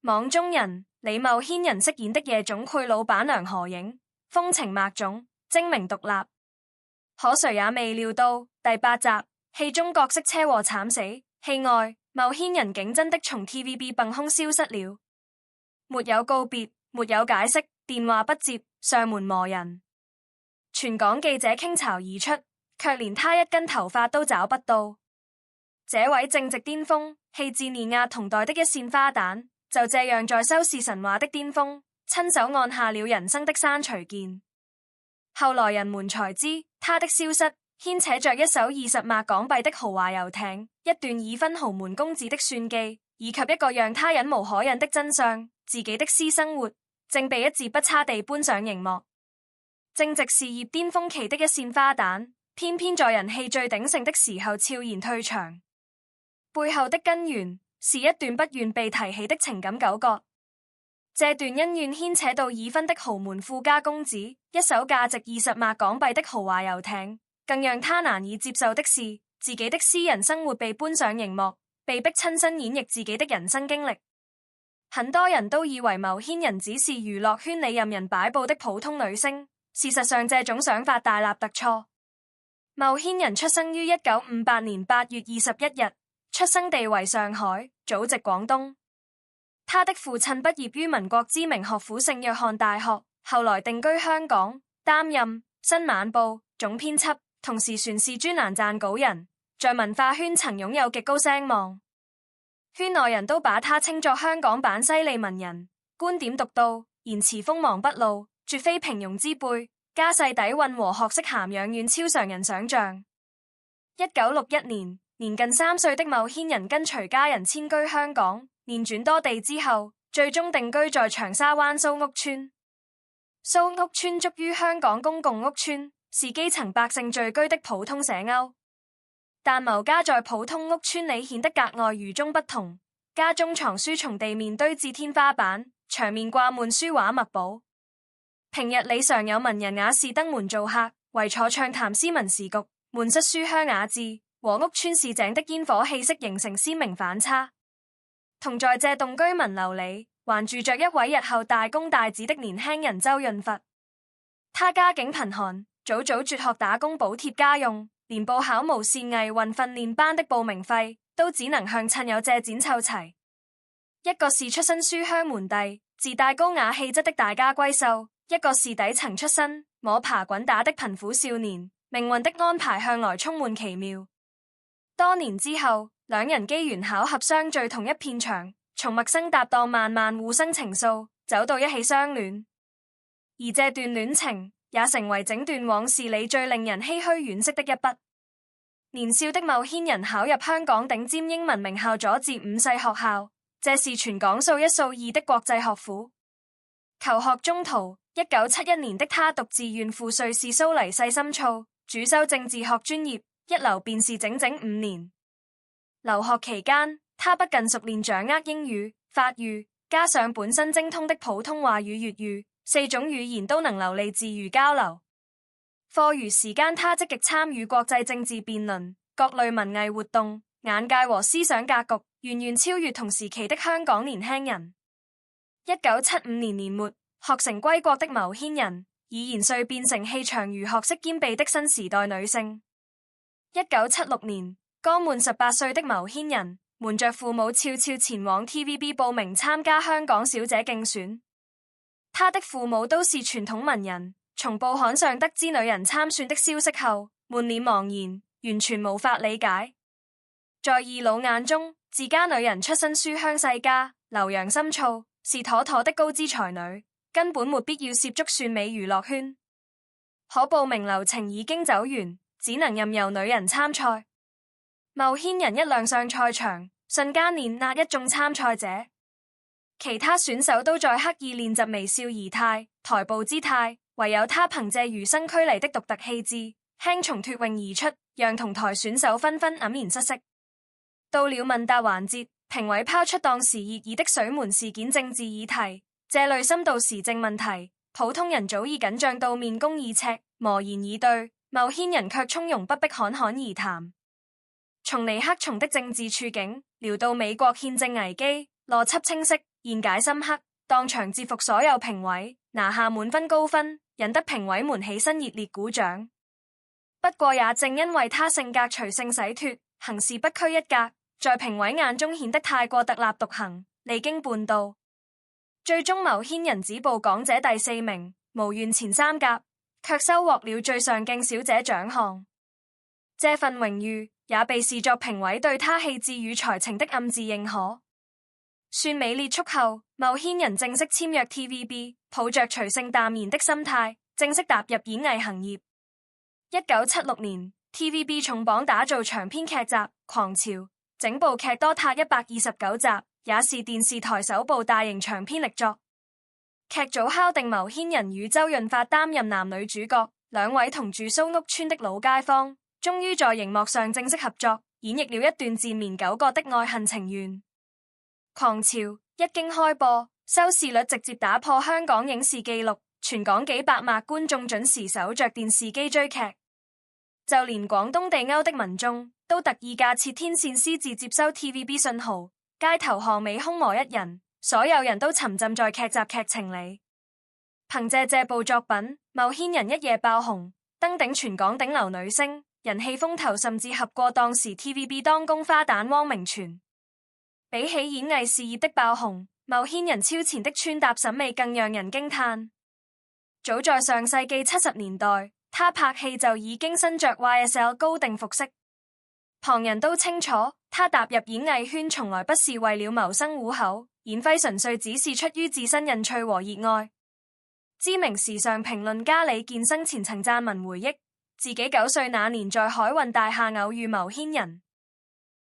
網中人李茂軒人飾演的夜總會老闆娘何影，風情萬種，精明獨立。可誰也未料到第8集戲中角色車禍慘死，戲外茂軒人竟真的從 TVB 蹦空消失了，沒有告別，沒有解釋，電話不接，上門磨人。全港記者傾巢而出，卻連他一根頭髮都找不到。這位正值巔峰、氣質碾壓同代的一線花旦，就這樣在收視神話的巔峰，親手按下了人生的刪除鍵。後來人們才知，他的消失牽扯着一艘20萬港幣的豪華遊艇，一段已婚豪門公子的算計，以及一個讓他忍無可忍的真相：自己的私生活正被一字不差地搬上熒幕。正值事業巔峰期的一線花旦，偏偏在人氣最鼎盛的時候悄然退場，背後的根源是一段不願被提起的情感糾葛。這段恩怨牽扯到已婚的豪門富家公子，一艘價值20萬港幣的豪華遊艇。更讓他難以接受的是，自己的私人生活被搬上熒幕，被迫親身演繹自己的人生經歷。很多人都以為茂軒人只是娛樂圈裏任人擺布的普通女星，事實上這種想法大錯特錯。茂軒人出生於1958年8月21日，出生地為上海，祖籍廣東。他的父親畢業於民國知名學府聖約翰大學，後來定居香港，擔任《新晚報》總編輯，同時傳是專欄撰稿人，在文化圈曾擁有極高聲望。圈內人都把他稱作香港版犀利文人，觀點獨到，言辭鋒芒不露，絕非平庸之輩，家世底蘊和學識涵養遠超常人想象。1961年，年近3歲的茂軒人跟隨家人遷居香港，連轉多地之後，最終定居在長沙灣蘇屋村。蘇屋村屬於香港公共屋邨，是基層百姓聚居的普通社區。但茂家在普通屋邨裏顯得格外與眾不同，家中藏書從地面堆至天花板，牆面掛滿書畫墨寶。平日里常有文人雅士登門做客，圍坐暢談詩文時局，門室書香雅致，和屋邨市井的煙火氣息形成鮮明反差。同在這棟居民樓裏，還住着一位日後大公大子的年輕人周潤發。他家境貧寒，早早輟學打工補貼家用，連報考無線藝運訓練班的報名費都只能向親友借錢湊齊。一個是出身書香門第，自帶高雅氣質的大家閨秀，一個是底層出身，摸爬滾打的貧苦少年。命運的安排向來充滿奇妙。多年之後，兩人機緣巧合相聚同一片牆，從陌生搭檔慢慢互生情愫，走到一起相戀。而這段戀情也成為整段往事裏最令人唏噓惋惜的一筆。年少的茂軒人考入香港頂尖英文名校佐治五世學校，這是全港數一數二的國際學府。求學中途，1971年的他獨自遠赴瑞士蘇黎世深造，主修政治學專業，一留便是整整5年。留學期間，他不僅熟練掌握英語、法語，加上本身精通的普通話與粵語4種語言都能流利自如交流。課餘時間，他積極參與國際政治辯論、各類文藝活動，眼界和思想格局遠遠超越同時期的香港年輕人。1975年年末，學成歸國的茂軒人已然遂變成氣場如學識兼備的新時代女性。1976年，剛滿18歲的茂軒人瞞着父母悄悄前往 TVB 報名參加香港小姐競選。他的父母都是傳統文人，從報刊上得知女人參選的消息後，滿臉茫然，完全無法理解。在二老眼中，自家女人出身書香世家，留洋深造，是妥妥的高資才女，根本沒必要涉足選美娛樂圈。可報名流程已經走完，只能任由女人參賽。茂軒人一亮相賽場，瞬間碾壓一眾參賽者。其他選手都在刻意練習微笑儀態、台步姿態，唯有他憑借與生俱來的獨特氣質，輕鬆脫穎而出，讓同台選手紛紛黯然失色。到了問答環節，評委拋出當時熱議的水門事件政治議題，這類深度時政問題，普通人早已緊張到面紅耳赤，無言以對。茂軒人卻從容不迫，侃侃而談，從尼克松的政治處境聊到美國憲政危機，邏輯清晰，見解深刻，當場折服所有評委，拿下滿分高分，引得評委們起身熱烈鼓掌。不過也正因為他性格隨性洗脫，行事不拘一格，在評委眼中顯得太過特立獨行，離經叛道。最終牟軒人止步港姐第4名，無緣前三甲，卻收穫了最上鏡小姐獎項。這份榮譽也被視作評委對他氣質與才情的暗自認可。算美列速後，牟軒人正式簽約 TVB， 抱着隨性淡然的心態，正式踏入演藝行業。1976年 ，TVB 重磅打造長篇劇集《狂潮》，整部劇多達129集，也是電視台首部大型長篇力作。劇組敲定牟軒人與周潤發擔任男女主角，兩位同住蘇屋村的老街坊，終於在熒幕上正式合作，演繹了一段纏綿久隔的愛恨情緣。狂潮一經開播，收視率直接打破香港影視紀錄，全港幾百萬觀眾準時守着電視機追劇，就連廣東地區的民眾都特意架設天線私自接收 TVB 信號，街頭巷尾空無一人，所有人都沉浸在劇集劇情裏。憑借這部作品，牟軒人一夜爆紅，登頂全港頂流女星，人氣風頭甚至合過當時 TVB 當紅花旦汪明荃。比起演藝事業的爆紅，牟軒人超前的穿搭審美更讓人驚嘆。早在上世紀70年代，他拍戲就已經身着 YSL 高定服飾，旁人都清楚他踏入演藝圈從來不是為了謀生糊口，演揮純粹只是出於自身興趣和熱愛。知名時尚評論家李健生前曾撰文回憶，自己9歲那年在海運大廈偶遇牟軒人。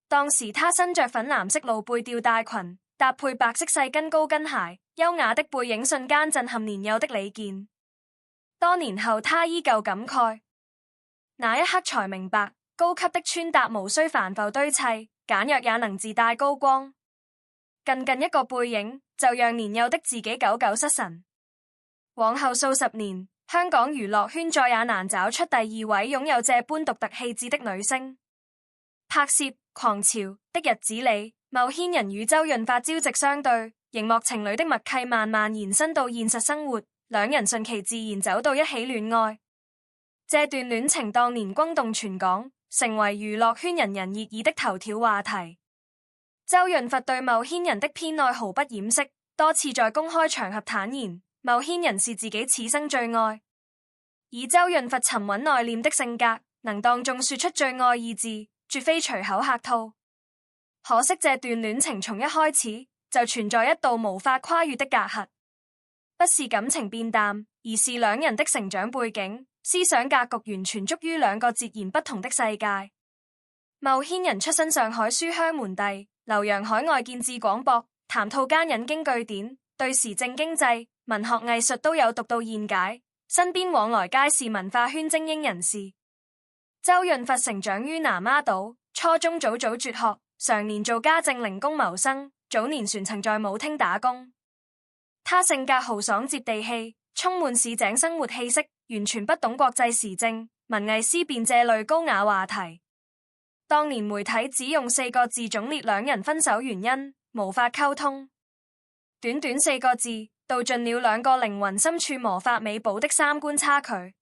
當時他身着粉藍色露背吊帶裙，搭配白色細跟高跟鞋，優雅的背影瞬間震撼年幼的李健。多年後他依舊感慨，那一刻才明白，高級的穿搭無需繁複堆砌，簡約也能自帶高光。近一個背影，就讓年幼的自己久久失神。往後數十年，香港娛樂圈再也難找出第二位擁有這般獨特氣質的女星。拍攝《狂潮》的日子裏，牟軒人與周潤發朝夕相對，熒幕情侶的默契慢慢延伸到現實生活，兩人順其自然走到一起戀愛。這段戀情當年轟動全港，成為娛樂圈人人熱議的頭條話題。周潤發對牟軒人的偏愛毫不掩飾，多次在公開場合坦言，牟軒人是自己此生最愛。以周潤發沉穩內斂的性格，能當眾說出最愛二字，絕非隨口客套。可惜這段戀情從一開始就存在一道無法跨越的隔閡，不是感情變淡，而是兩人的成長背景、思想格局完全屬於兩個截然不同的世界。牟軒人出身上海書香門第，留洋海外見智廣博，談吐間引經據典，對時政經濟、文學藝術都有獨到見解，身邊往來皆是文化圈精英人士。周潤發成長於南丫島，初中早輟輟學，常年做家政零工謀生，早年船曾在舞廳打工。他性格豪爽接地氣，充滿市井生活氣息，完全不懂國際時政、文藝思辨這類高雅話題。當年媒體只用4個字總列兩人分手原因：無法溝通。短短4個字，道盡了兩個靈魂深處無法彌補的三觀差距。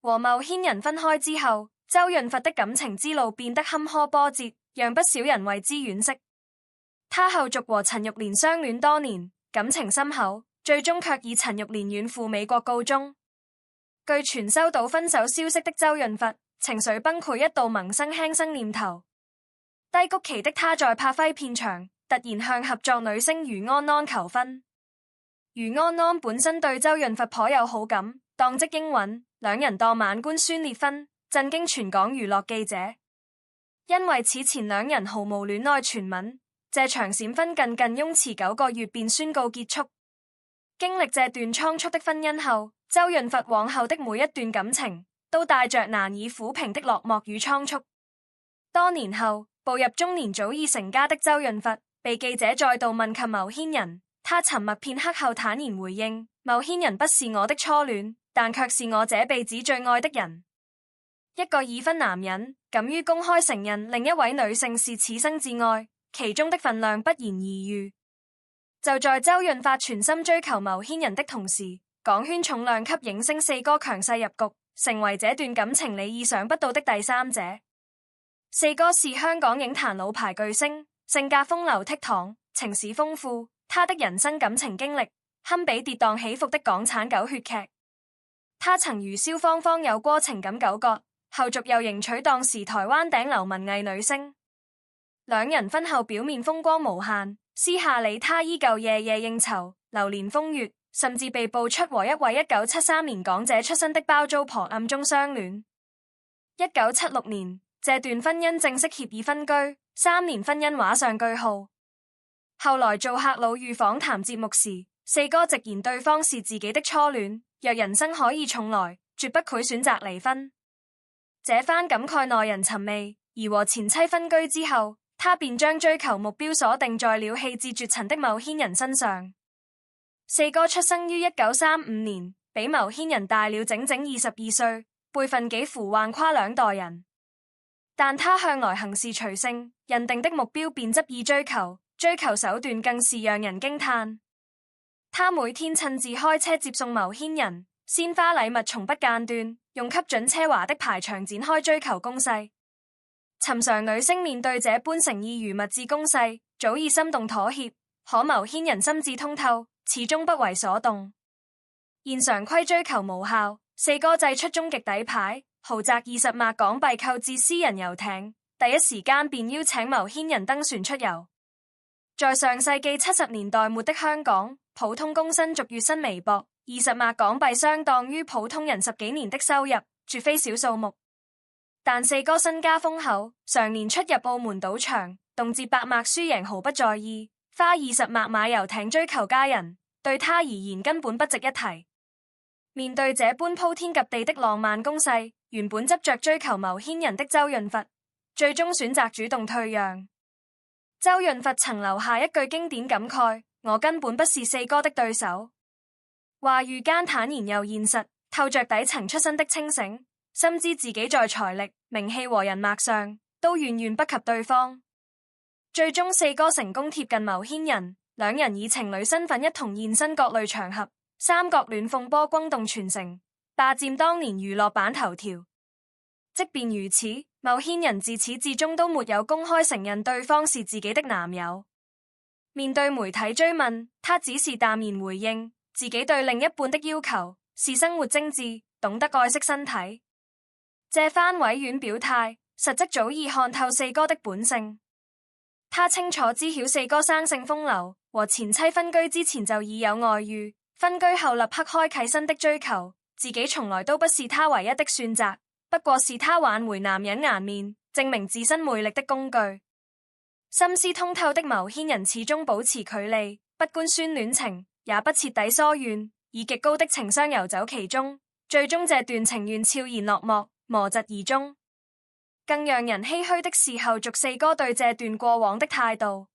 和牟軒人分開之後，周潤發的感情之路變得坎坷波折，讓不少人為之惋惜。他後續和陳玉蓮相戀多年，感情深厚，最終卻以陳玉蓮遠赴美國告終。據傳收到分手消息的周潤發情緒崩潰，一度萌生輕生念頭。低谷期的他在拍揮片場，突然向合作女星余安安求婚。余安安本身對周潤發頗有好感，當即應允，兩人當晚官宣烈婚，震驚全港娛樂記者。因為此前兩人毫無戀愛傳聞，這場閃婚僅擁持9個月便宣告結束。經歷這段倉促的婚姻後，周潤發往後的每一段感情都帶着難以撫平的落寞與倉促。多年後，步入中年早已成家的周潤發被記者再度問及牟軒人，他沉默片刻後坦然回應：牟軒人不是我的初戀，但卻是我這輩子最愛的人。一個已婚男人敢於公開承認另一位女性是此生摯愛，其中的分量不言而喻。就在周潤發全心追求繆騫人的同時，港圈重量級影星四哥強勢入局，成為這段感情裡意想不到的第三者。四哥是香港影壇老牌巨星，性格風流倜儻，情史豐富。他的人生感情經歷堪比跌宕起伏的港產狗血劇。他曾與蕭芳芳有過情感糾葛，後續又迎娶當時台灣頂流文藝女星。兩人婚後表面風光無限，私下裡他依舊夜夜應酬，流連風月，甚至被爆出和一位1973年港姐出身的包租婆暗中相戀。1976年，這段婚姻正式協議分居，3年婚姻畫上句號。後來做客魯豫訪談節目時，四哥直言對方是自己的初戀，若人生可以重來，絕不會選擇離婚。這番感慨耐人尋味，而和前妻分居之後，他便將追求目標鎖定在了棄置絕塵的繆騫人身上。四哥出生於1935年，比繆騫人大了整整22歲，輩分幾乎橫跨兩代人。但他向來行事隨性，認定的目標便執意追求，追求手段更是讓人驚嘆。他每天親自開車接送繆騫人，鮮花禮物從不間斷，用級準奢華的排場展開追求攻勢。尋常女星面對這般誠意如蜜致攻勢，早已心動妥協，可繆騫人心智通透，始終不為所動。現常規追求無效，四哥祭出終極底牌，豪宅20萬港幣購置私人遊艇，第一時間便邀請繆騫人登船出遊。在上世紀70年代末的香港，普通工薪族月薪微薄，20萬港幣相當於普通人10幾年的收入，絕非小數目。但四哥身家豐厚，常年出入澳門賭場，動輒百萬輸贏毫不在意，花20萬買遊艇追求家人，對他而言根本不值一提。面對這般鋪天蓋地的浪漫攻勢，原本執着追求繆騫人的周潤發，最終選擇主動退讓。周潤發曾留下一句經典感慨：我根本不是四哥的對手。話語間坦然又現實，透着底層出身的清醒，深知自己在財力、名氣和人脈上都遠遠不及對方。最終四哥成功貼近繆騫人，兩人以情侶身份一同現身各類場合，三角戀風波轟動全城，霸佔當年娛樂版頭條。即便如此，繆騫人自始至終都沒有公開承認對方是自己的男友。面對媒體追問，他只是淡然回應，自己對另一半的要求是生活精緻，懂得愛惜身體。這番委婉表態，實則早已看透四哥的本性。他清楚知曉四哥生性風流，和前妻分居之前就已有外遇，分居後立刻開啟新的追求，自己從來都不是他唯一的選擇，不過是他挽回男人顏面、證明自身魅力的工具。心思通透的繆騫人始終保持距離，不官宣戀情，也不徹底疏遠，以極高的情商游走其中，最終這段情緣悄然落幕，磨疾而終。更讓人唏噓的是後續四哥對這段過往的態度。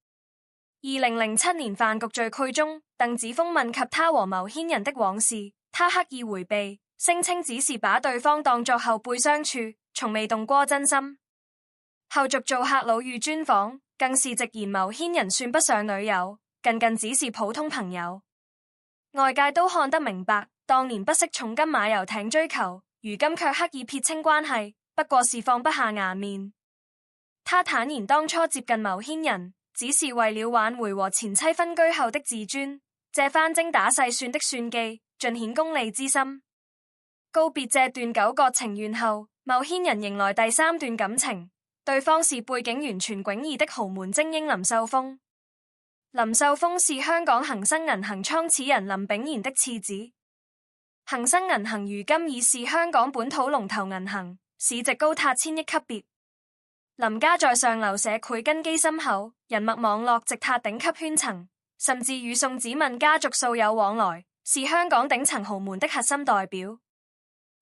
2007年飯局聚會中，鄧子峰問及他和繆騫人的往事，他刻意迴避，聲稱只是把對方當作後輩相處，從未動過真心。後續做客魯豫專訪，更是直言繆騫人算不上女友，近只是普通朋友。外界都看得明白，當年不惜重金買遊艇追求，如今卻刻意撇清關係，不過是放不下顏面。他坦言當初接近繆騫人，只是為了挽回和前妻分居後的自尊，這番精打細算的算計，盡顯功利之心。告別這段糾葛情緣後，繆騫人迎來第三段感情，對方是背景完全迥異的豪門精英林秀峰。林秀峰是香港恒生銀行創始人林炳賢的次子。恒生銀行如今已是香港本土龍頭銀行，市值高達千億級別。林家在上流社會根基深厚，人脈網絡直達頂級圈層，甚至與宋子文家族素有往來，是香港頂層豪門的核心代表。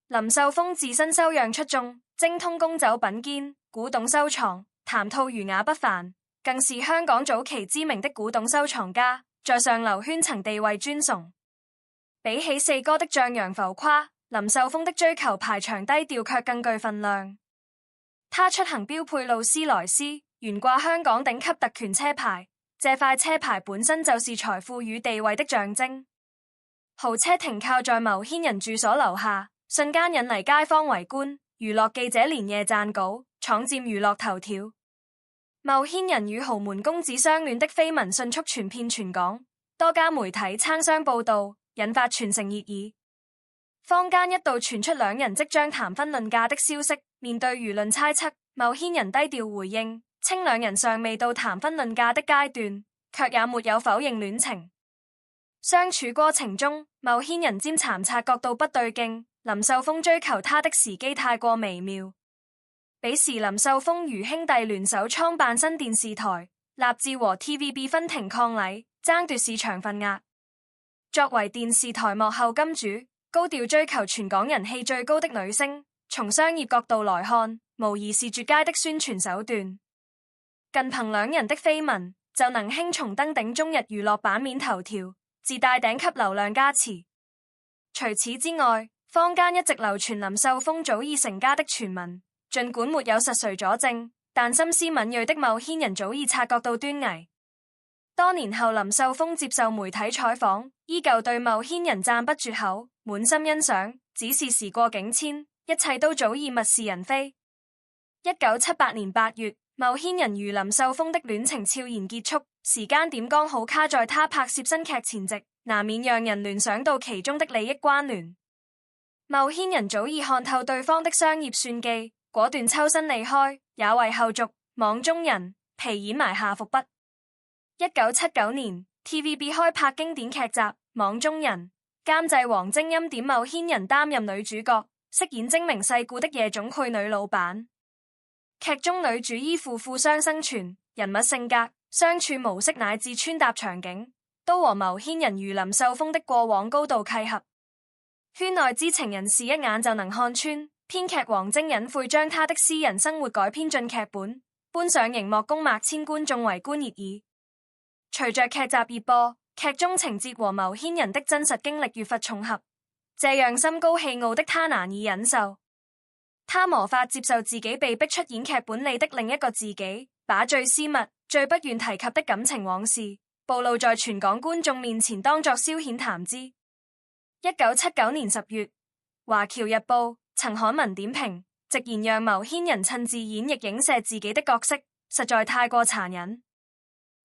林秀峰自身修養出眾，精通供酒品堅，古董收藏，談吐儒雅不凡，更是香港早期知名的古董收藏家，在上流圈層地位尊崇。比起四哥的張揚浮誇，林秀峰的追求排場低調卻更具分量。他出行標配勞斯萊斯，懸掛香港頂級特權車牌，這塊車牌本身就是財富與地位的象徵。豪車停靠在牟軒人住所樓下，瞬間引嚟街坊圍觀。娛樂記者連夜撰稿，闖佔娛樂頭條。牟軒人與豪門公子相戀的緋聞迅速傳遍全港，多家媒體爭相報道，引發全城熱議。坊間一度傳出兩人即將談婚論嫁的消息。面對輿論猜測，牟軒人低調回應，稱兩人尚未到談婚論嫁的階段，卻也沒有否認戀情。相處過程中，牟軒人漸漸察覺到不對勁，林秀峰追求她的時機太過微妙。彼時林秀峰與兄弟聯手創辦新電視台，立志和 TVB 分庭抗禮，爭奪市場份額。作為電視台幕後金主，高調追求全港人氣最高的女星，從商業角度來看，無疑是絕佳的宣傳手段。僅憑兩人的緋聞，就能輕鬆登頂中日娛樂版面頭條，自帶頂級流量加持。除此之外，坊間一直流傳林秀峰早已成家的傳聞，儘管沒有實錘佐證，但心思敏銳的牟軒人早已察覺到端倪。多年後，林秀峰接受媒體採訪，依舊對牟軒人讚不絕口，滿心欣賞。只是時過境遷，一切都早已物是人非。1978年8月，牟軒人與林秀峰的戀情悄然結束，時間點剛好卡在他拍攝新劇前夕，難免讓人聯想到其中的利益關聯。牟軒人早已看透對方的商業算計，果斷抽身離開，也為後續網中人皮演埋下伏筆。1979年 TVB 開拍經典劇集《網中人》，監製黃晶欽點牟軒人擔任女主角，飾演精明世故的夜總會女老闆。劇中女主依附富商生存，人物性格、相處模式乃至穿搭場景，都和牟軒人與林秀峰的過往高度契合。圈內知情人士一眼就能看穿，編劇黃晶隱晦將他的私人生活改編進劇本，搬上熒幕供萬千觀眾圍觀熱議。隨着劇集熱播，劇中情節和牟軒人的真實經歷越發重合，這樣心高氣傲的他難以忍受。他無法接受自己被逼出演劇本裡的另一個自己，把最私密、最不願提及的感情往事暴露在全港觀眾面前，當作消遣談資。1979年10月，華僑日報曾刊文點評，直言讓牟軒人親自演繹影射自己的角色，實在太過殘忍。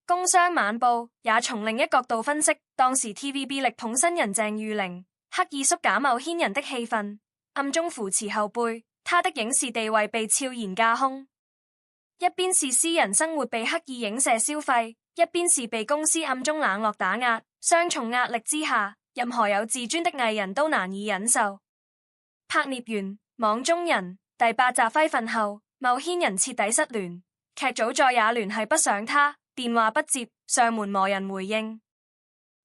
工商晚報也從另一角度分析，當時 TVB 力捧新人鄭裕玲，刻意縮減牟軒人的戲份，暗中扶持後輩，他的影視地位被悄然架空。一邊是私人生活被刻意影射消費，一邊是被公司暗中冷落打壓，雙重壓力之下，任何有自尊的藝人都難以忍受。拍攝完《網中人》第8集揮訓後，牟軒人徹底失聯，劇組再也聯繫不上他。電話不接，上門磨人回應。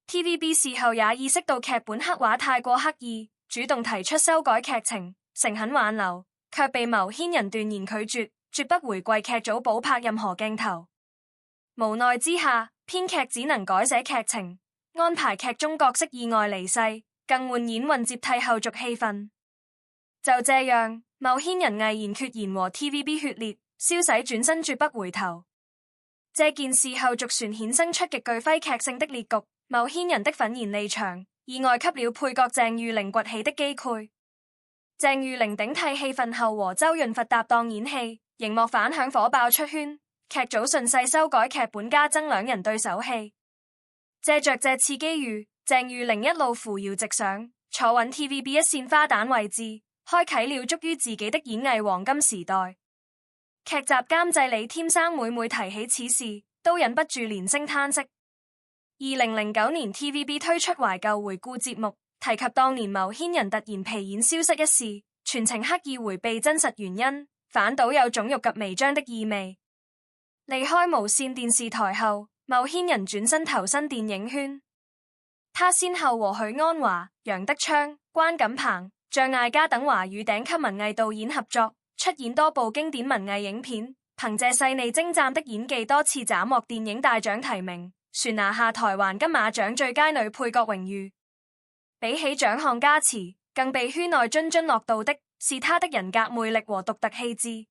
TVB 事後也意識到劇本刻畫太過刻意，主動提出修改劇情，誠懇挽留，卻被牟軒人斷然拒絕，絕不回饋劇組補拍任何鏡頭。無奈之下，編劇只能改寫劇情，安排劇中角色意外離世，更換演員接替後續戲份。就這樣，牟軒人毅然決然和 TVB 決裂，瀟灑轉身絕不回頭。這件事後續旋衍生出極具揮劇性的裂局，牟軒人的憤然離場，意外給了配角鄭裕玲崛起的機會。鄭裕玲頂替戲份後和周潤發搭檔演戲，熒幕反響火爆出圈，劇組順勢修改劇本，加增兩人對手戲。借着這次機遇，鄭裕玲一路扶搖直上，坐穩 TVB 一線花旦位置，開啟了屬於自己的演藝黃金時代。劇集監製李添生每提起此事，都忍不住連聲嘆息。2009年 TVB 推出懷舊回顧節目，提及當年牟軒人突然皮演消失一事，全程刻意回避真實原因，反倒有種欲及眉張的意味。離開無線電視台後，牟軒人轉身投身電影圈，他先後和許鞍華、楊德昌、關錦鵬、張艾嘉等華語頂級文藝導演合作，出演多部經典文藝影片，憑借細膩精湛的演技，多次斬獲電影大獎提名，旋拿下台灣金馬獎最佳女配角榮譽。比起獎項加持，更被圈內津津樂道的是他的人格魅力和獨特氣質。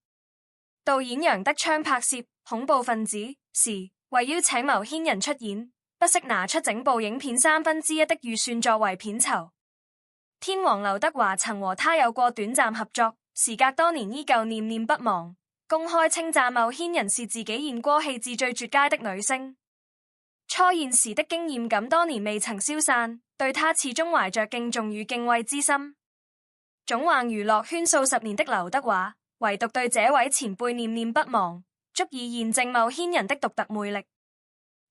導演楊德昌拍攝《恐怖分子》時，為邀請牟軒人出演，不惜拿出整部影片1/3的預算作為片酬。天王劉德華曾和他有過短暫合作，時隔多年依舊念念不忘，公開稱讚牟軒人是自己演過戲至最絕佳的女星。初演時的經驗感多年未曾消散，對他始終懷着敬重與敬畏之心。縱橫娛樂圈數十年的劉德華，唯獨對這位前輩念念不忘，足以驗證牟軒人的獨特魅力。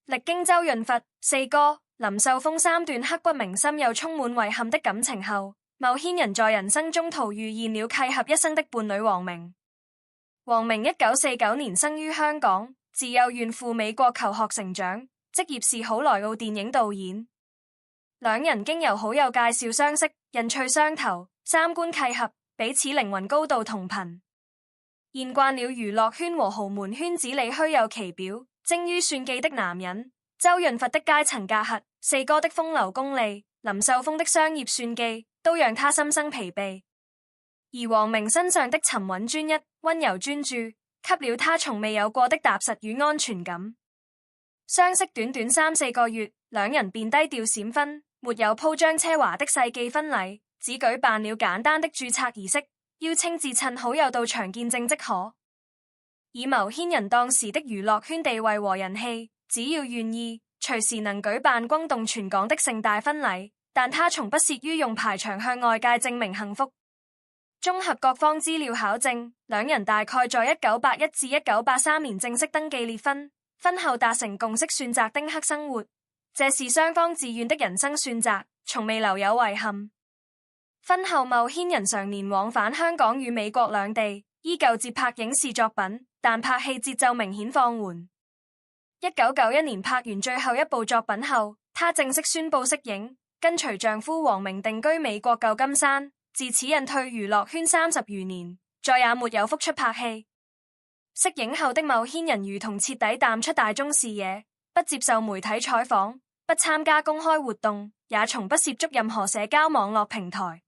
歷經周潤發、四哥、林秀峰3段刻骨銘心又充滿遺憾的感情後，牟軒人在人生中途遇見了契合一生的伴侶黃明。黃明1949年生於香港，自幼遠赴美國求學成長，職業是好萊塢電影導演。兩人經由好友介紹相識，人趣相投，三觀契合，彼此靈魂高度同頻。見慣了娛樂圈和豪門圈子裏虛有其表、精於算計的男人，周潤發的階層隔閡，四哥的風流功利，林秀峰的商業算計，都讓他心生疲憊。而黃明身上的沉穩專一、溫柔專注，給了他從未有過的踏實與安全感。相識短短3-4個月，兩人便低調閃婚，沒有鋪張奢華的世紀婚禮，只舉辦了簡單的註冊儀式，邀請至親好友到場見證即可。以牟軒人當時的娛樂圈地位和人氣，只要願意，隨時能舉辦轟動全港的盛大婚禮，但他從不屑於用排場向外界證明幸福。綜合各方資料考證，兩人大概在1981至1983年正式登記結婚，婚後達成共識選擇丁克生活，這是雙方自願的人生選擇，從未留有遺憾。婚後牟軒人常年往返香港與美國兩地，依舊接拍影視作品，但拍戲節奏明顯放緩。1991年拍完最後一部作品後，她正式宣布息影，跟隨丈夫黃明定居美國舊金山，自此隱退娛樂圈30餘年，再也沒有復出拍戲。息影後的牟軒人如同徹底淡出大眾視野，不接受媒體採訪，不參加公開活動，也從不涉足任何社交網絡平台。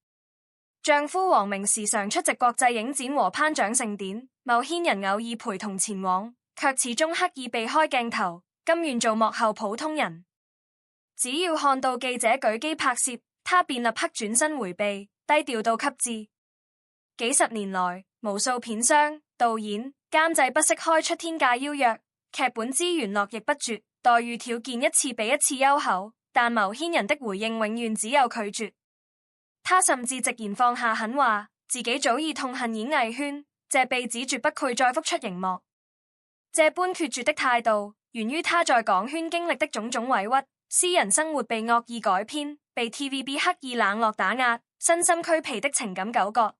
丈夫黃明時常出席國際影展和頒獎盛典，牟軒人偶爾陪同前往，卻始終刻意避開鏡頭，甘願做幕後普通人。只要看到記者舉機拍攝，他便立刻轉身回避，低調到極致。幾十年來，無數片商、導演、監製不惜開出天價邀約，劇本資源絡繹不絕，待遇條件一次比一次優厚，但牟軒人的回應永遠只有拒絕。他甚至直言放下狠話，自己早已痛恨演藝圈，這輩子絕不會再復出熒幕。這般決絕的態度，源於他在港圈經歷的種種委屈，私人生活被惡意改編，被 TVB 刻意冷落打壓，身心俱疲的情感糾葛。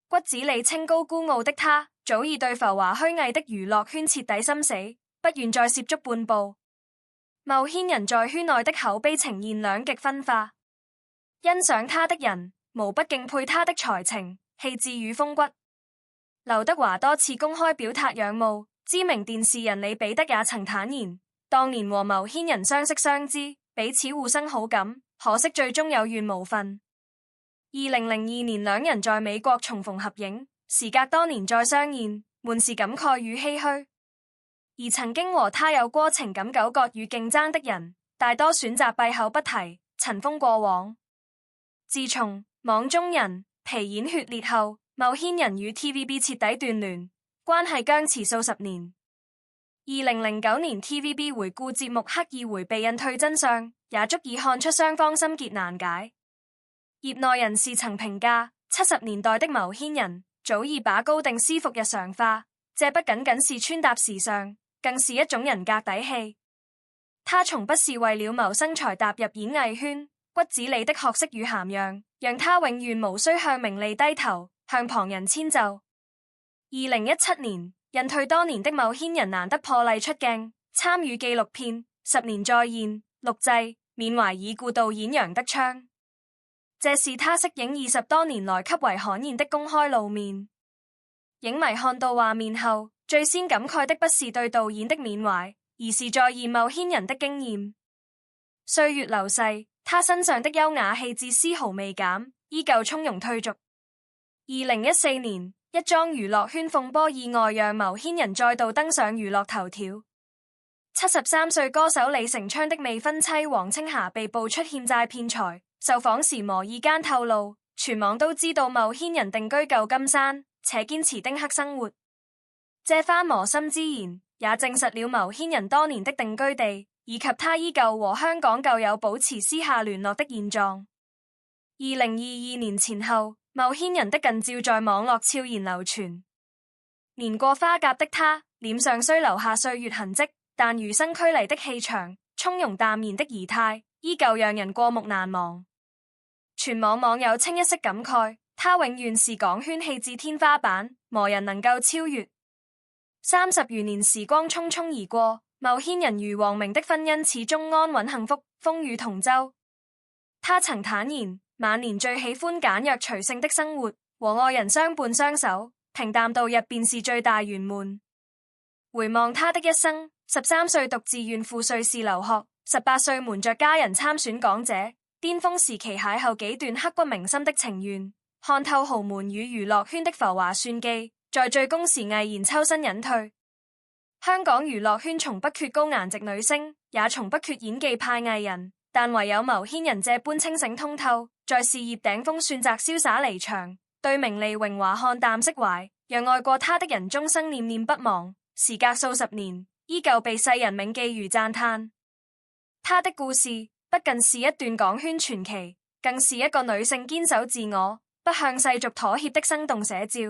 骨子裡清高孤傲的他，早已對浮華虛偽的娛樂圈徹底心死，不願再涉足半步。牟軒人在圈內的口碑呈現兩極分化，欣賞他的人無不敬佩他的才情、氣質與風骨。劉德華多次公開表態仰慕，知名電視人李彼得也曾坦言，當年和牟軒人相識相知，彼此互生好感，可惜最終有緣無分。2002年兩人在美國重逢合影，時隔多年再相見，滿是感慨與唏噓。而曾經和他有過情感糾葛與競爭的人，大多選擇閉口不提，塵封過往。自從網中人皮演血裂後，牟軒人與 TVB 徹底斷聯，關係僵持數十年。2009年 TVB 回顧節目刻意回避隱退真相，也足以看出雙方心結難解。業內人士曾評價，70年代的牟軒人早已把高定私服日常化，這不僅僅是穿搭時尚，更是一種人格底氣。他從不是為了謀生才踏入演藝圈，骨子裡的學識與涵養，讓他永遠無需向名利低頭，向旁人遷就。2017年，隱退多年的牟軒人難得破例出鏡，參與紀錄片《10年再現》錄製，緬懷已故導演楊德昌。這是他息影20多年來極為罕見的公開露面。影迷看到畫面後，最先感慨的不是對導演的緬懷，而是在現牟軒人的驚艷。歲月流逝，他身上的優雅氣質絲毫未減，依舊從容退俗。2014年，一樁娛樂圈風波意外讓牟軒人再度登上娛樂頭條。73歲歌手李成昌的未婚妻黃青霞被捕出欠債騙財，受訪時無意間透露，全網都知道繆騫人定居舊金山，且堅持丁克生活。這番磨心之言，也證實了繆騫人多年的定居地，以及他依舊和香港舊友保持私下聯絡的現狀。2022年前後，繆騫人的近照在網絡悄然流傳。年過花甲的他，臉上雖留下歲月痕跡，但與生俱來的氣場、從容淡然的儀態，依舊讓人過目難忘。全網網友清一色感慨，他永遠是港圈氣質天花板，無人能夠超越。30餘年時光匆匆而過，繆騫人與黃明的婚姻始終安穩幸福，風雨同舟。他曾坦言，晚年最喜歡簡約隨性的生活，和愛人相伴相守，平淡度日便是最大圓滿。回望他的一生，13歲獨自遠赴瑞士留學，18歲瞞着家人參選港姐，巔峰時期邂逅幾段刻骨銘心的情緣，看透豪門與娛樂圈的浮華算計，在最攻時毅然抽身隱退。香港娛樂圈從不缺高顏值女星，也從不缺演技派藝人，但唯有繆騫人這般清醒通透，在事業頂峰選擇瀟灑離場，對名利榮華看淡釋懷，讓愛過他的人終生念念不忘。時隔數十年，依舊被世人銘記如讚嘆。他的故事不僅是一段港圈傳奇，更是一個女性堅守自我、不向世俗妥協的生動寫照。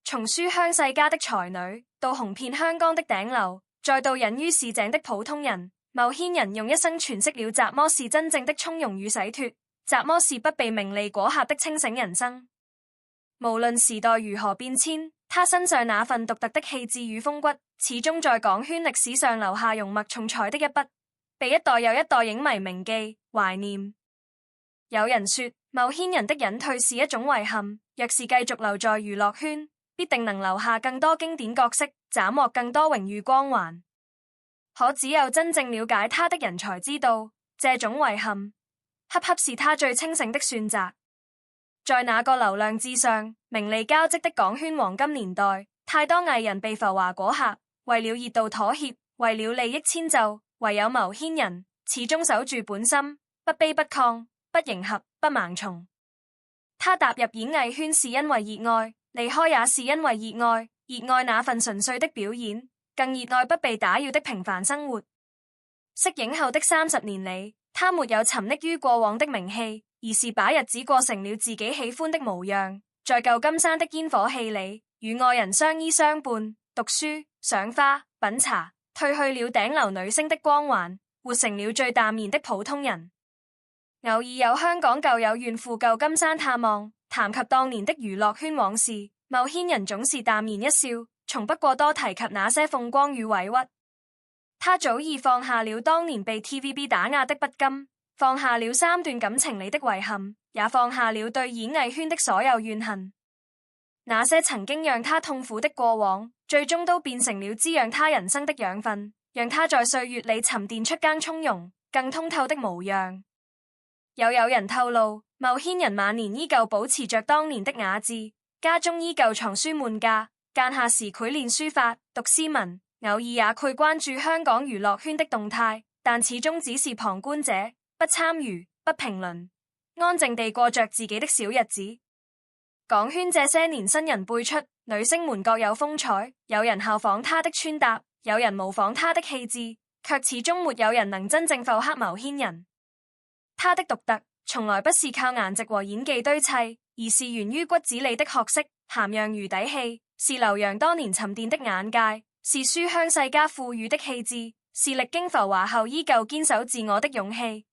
從書香世家的才女，到紅遍香港的頂流，再到隱於市井的普通人，繆騫人用一生詮釋了什麼是真正的從容與洗脫，什麼是不被名利裹挾的清醒人生。無論時代如何變遷，他身上那份獨特的氣質與風骨，始終在港圈歷史上留下濃墨重彩的一筆，被一代又一代影迷銘記懷念。有人說，繆騫人的隱退是一種遺憾，若是繼續留在娛樂圈，必定能留下更多經典角色，斬獲更多榮譽光環。可只有真正了解他的人才知道，這種遺憾，恰恰是他最清醒的選擇。在那個流量至上、名利交織的港圈黃金年代，太多藝人被浮華裹挾，為了熱度妥協，為了利益遷就，唯有繆騫人始終守住本心，不卑不亢，不迎合，不盲從。他踏入演藝圈是因為熱愛，離開也是因為熱愛，熱愛那份純粹的表演，更熱愛不被打擾的平凡生活。息影後的30年裡，他沒有沉溺於過往的名氣，而是把日子過成了自己喜歡的模樣，在舊金山的煙火氣裡，與愛人相依相伴，讀書、賞花、品茶，褪去了頂流女星的光環，活成了最淡然的普通人。偶爾有香港舊友遠赴舊金山探望，談及當年的娛樂圈往事，繆騫人總是淡然一笑，從不過多提及那些風光與委屈。他早已放下了當年被 TVB 打壓的不甘，放下了3段感情裡的遺憾，也放下了對演藝圈的所有怨恨。那些曾經讓他痛苦的過往，最終都變成了滋養他人生的養分，讓他在歲月裡沉澱出更從容、更通透的模樣。有人透露，繆騫人晚年依舊保持着當年的雅致，家中依舊藏書滿架，間下時繪練書法、讀詩文，偶爾也會關注香港娛樂圈的動態，但始終只是旁觀者，不參與，不評論，安靜地過着自己的小日子。港圈這些年新人輩出，女星們各有風采，有人效仿她的穿搭，有人模仿她的氣質，卻始終沒有人能真正復刻繆騫人。她的獨特從來不是靠顏值和演技堆砌，而是源於骨子裡的學識、涵養與底氣，是留洋多年沉澱的眼界，是書香世家賦予的氣質，是歷經浮華後依舊堅守自我的勇氣。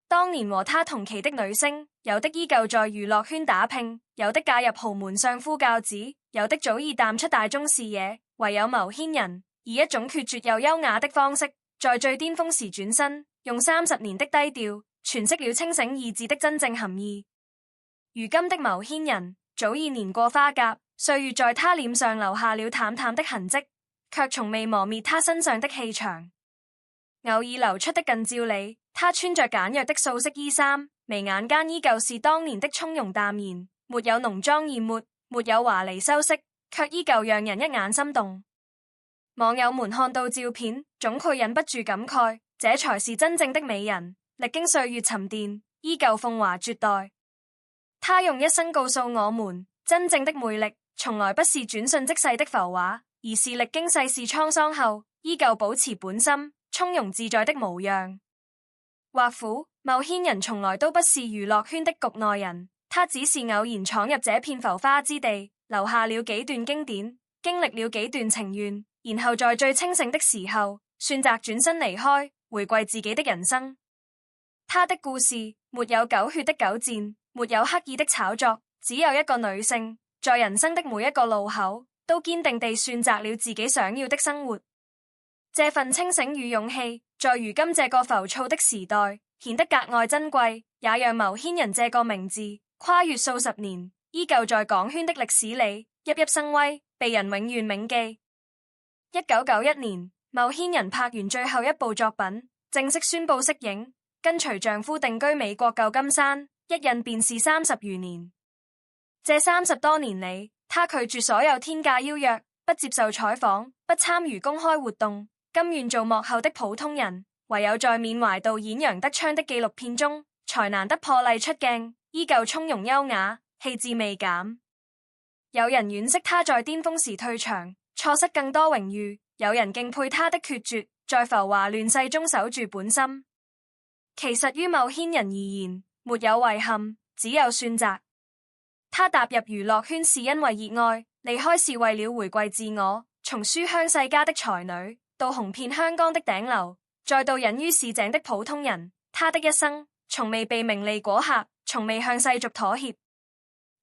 當年和她同期的女星，有的依舊在娛樂圈打拼，有的嫁入豪門相夫教子，有的早已淡出大眾視野，唯有繆騫人以一種決絕又優雅的方式，在最巔峰時轉身，用30年的低調詮釋了清醒二字的真正含義。如今的繆騫人早已年過花甲，歲月在她臉上留下了淡淡的痕跡，卻從未磨滅她身上的氣場。偶爾流出的近照裡，她穿着簡約的素色衣衫，眉眼間依舊是當年的從容淡然，沒有濃妝豔抹，沒有華麗修飾，卻依舊讓人一眼心動。網友們看到照片，總會忍不住感慨，這才是真正的美人，歷經歲月沉澱，依舊風華絕代。她用一生告訴我們，真正的魅力從來不是轉瞬即逝的浮華，而是歷經世事滄桑後，依舊保持本心，從容自在的模樣。或苦，繆騫人從來都不是娛樂圈的局內人，他只是偶然闖入這片浮華之地，留下了幾段經典，經歷了幾段情緣，然後在最清醒的時候，選擇轉身離開，回歸自己的人生。他的故事沒有狗血的狗戰，沒有刻意的炒作，只有一個女性在人生的每一個路口都堅定地選擇了自己想要的生活。這份清醒與勇氣，在如今這個浮躁的時代顯得格外珍貴，也讓繆騫人這個名字跨越數十年，依舊在港圈的歷史裡熠熠生威，被人永遠銘記。1991年，繆騫人拍完最後一部作品，正式宣布息影，跟隨丈夫定居美國舊金山，一印便是30餘年。這30多年裡，她拒絕所有天價邀約，不接受採訪，不參與公開活動，甘願做幕後的普通人，唯有在緬懷導演楊德昌的紀錄片中，才難得破例出鏡，依舊從容優雅，氣質未減。有人惋惜她在巔峰時退場，錯失更多榮譽；有人敬佩她的決絕，在浮華亂世中守住本心。其實於繆騫人而言，沒有遺憾，只有選擇。她踏入娛樂圈是因為熱愛，離開是為了回歸自我。從書香世家的才女，到紅遍香港的頂流，再到隱於市井的普通人，她的一生從未被名利裹挾，從未向世俗妥協。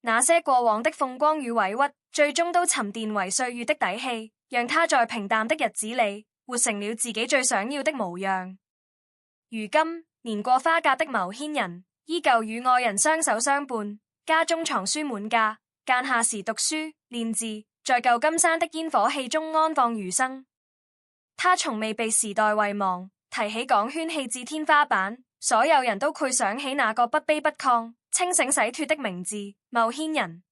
那些過往的風光與委屈，最終都沉澱為歲月的底氣，讓她在平淡的日子裡活成了自己最想要的模樣。如今年過花甲的繆騫人，依舊與愛人雙手相伴，家中藏書滿架，間下時讀書練字，在舊金山的煙火氣中安放餘生。她從未被時代遺忘，提起港圈氣質天花板，所有人都會想起那個不卑不亢、清醒洗脫的名字繆騫人。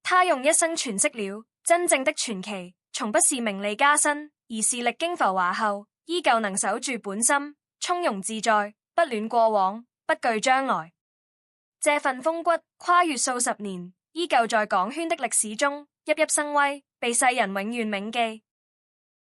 她用一生詮釋了真正的傳奇，從不是名利加身，而是歷經浮華後，依舊能守住本心，從容自在，不戀過往，不懼將來。這份風骨跨越數十年，依舊在港圈的歷史中熠熠生威，被世人永遠銘記。